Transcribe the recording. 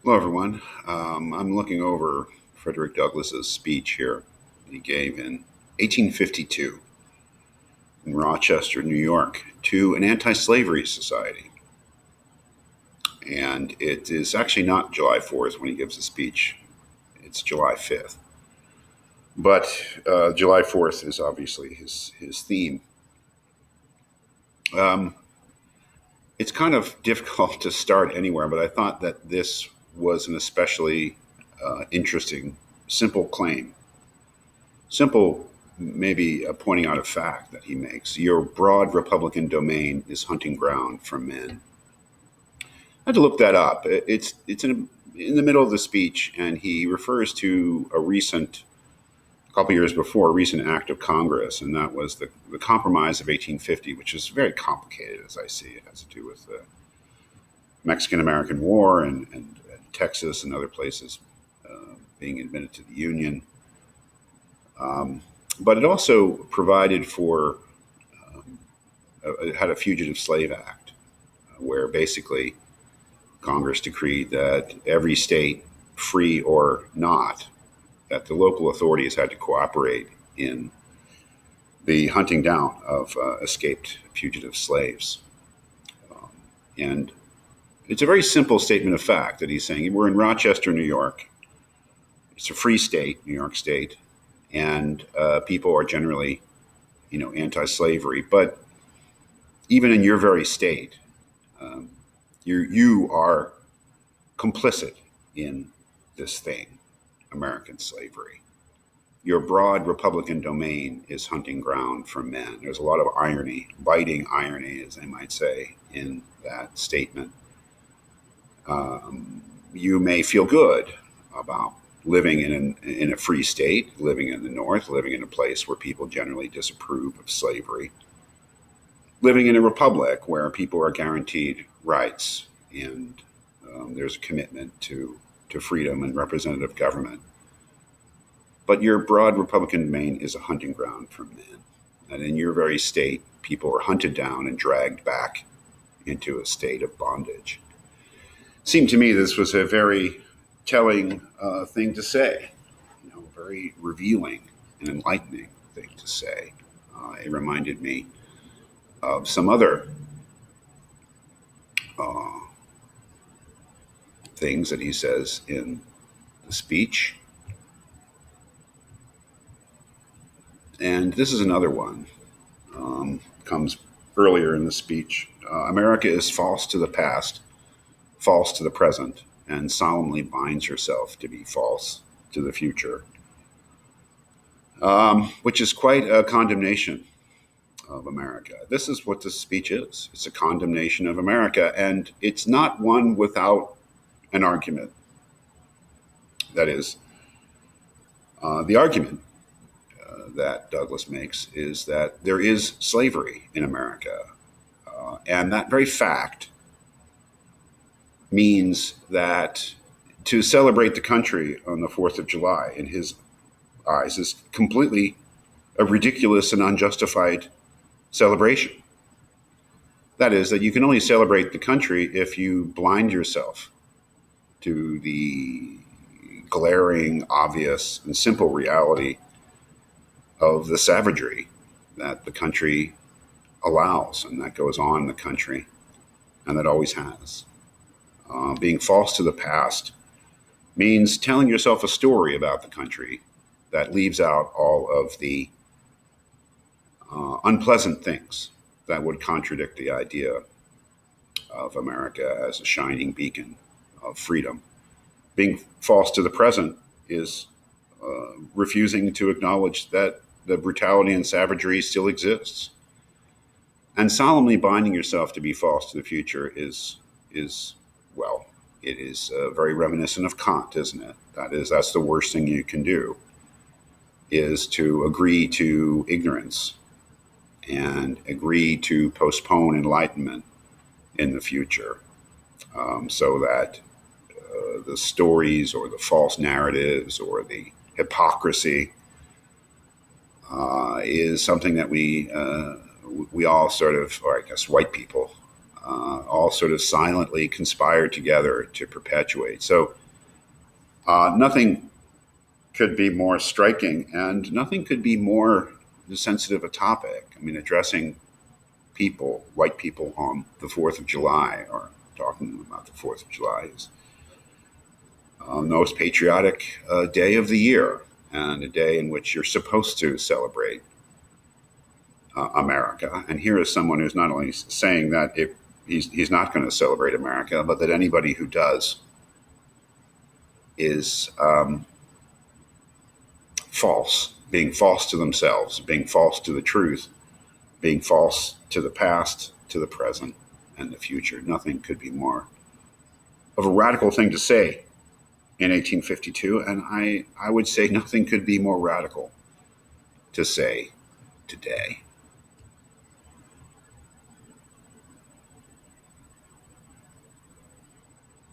Hello, everyone. I'm looking over Frederick Douglass's speech here he gave in 1852 in Rochester, New York, to an anti-slavery society. And it is actually not July 4th when he gives the speech. It's July 5th. But July 4th is obviously his theme. Um, it's kind of difficult to start anywhere, but I thought that this was an especially interesting, simple claim. Simple, maybe pointing out a fact that he makes. Your broad Republican domain is hunting ground for men. I had to look that up. It's in the middle of the speech, and he refers to a couple years before, a recent act of Congress, and that was the Compromise of 1850, which is very complicated as I see it. It has to do with the Mexican American War and Texas and other places being admitted to the Union. Um, but it also provided for, it had a Fugitive Slave Act, where basically Congress decreed that every state, free or not, that the local authorities had to cooperate in the hunting down of escaped fugitive slaves. Um, and it's a very simple statement of fact that he's saying we're in Rochester, New York. It's a free state, New York State, and people are generally, anti-slavery. But even in your very state, um, you are complicit in this thing, American slavery. Your broad Republican domain is hunting ground for men. There's a lot of irony, biting irony, as they might say, in that statement. You may feel good about living in a free state, living in the North, living in a place where people generally disapprove of slavery, living in a republic where people are guaranteed rights and there's a commitment to freedom and representative government. But your broad Republican domain is a hunting ground for men. And in your very state, people are hunted down and dragged back into a state of bondage. It seemed to me this was a very telling thing to say, very revealing and enlightening thing to say. It reminded me of some other uh, things that he says in the speech. And this is another one, comes earlier in the speech. America is false to the past, false to the present, and solemnly binds herself to be false to the future, which is quite a condemnation of America. This is what this speech is. It's a condemnation of America, and it's not one without an argument. That is, the argument that Douglass makes is that there is slavery in America. And that very fact means that to celebrate the country on the 4th of July, in his eyes, is completely a ridiculous and unjustified celebration. That is, that you can only celebrate the country if you blind yourself to the glaring, obvious, and simple reality of the savagery that the country allows and that goes on in the country and that always has. Being false to the past means telling yourself a story about the country that leaves out all of the unpleasant things that would contradict the idea of America as a shining beacon of freedom. Being false to the present is refusing to acknowledge that the brutality and savagery still exists. And solemnly binding yourself to be false to the future is well, it is very reminiscent of Kant, isn't it? That's the worst thing you can do, is to agree to ignorance and agree to postpone enlightenment in the future, so that the stories or the false narratives or the hypocrisy is something that we all sort of, or I guess white people, all sort of silently conspired together to perpetuate. So nothing could be more striking, and nothing could be more sensitive a topic. I mean, addressing people, white people, on the 4th of July, or talking about the 4th of July, is the most patriotic day of the year, and a day in which you're supposed to celebrate America. And here is someone who's not only saying that he's not going to celebrate America, but that anybody who does is false, being false to themselves, being false to the truth, being false to the past, to the present, and the future. Nothing could be more of a radical thing to say in 1852, and I would say nothing could be more radical to say today.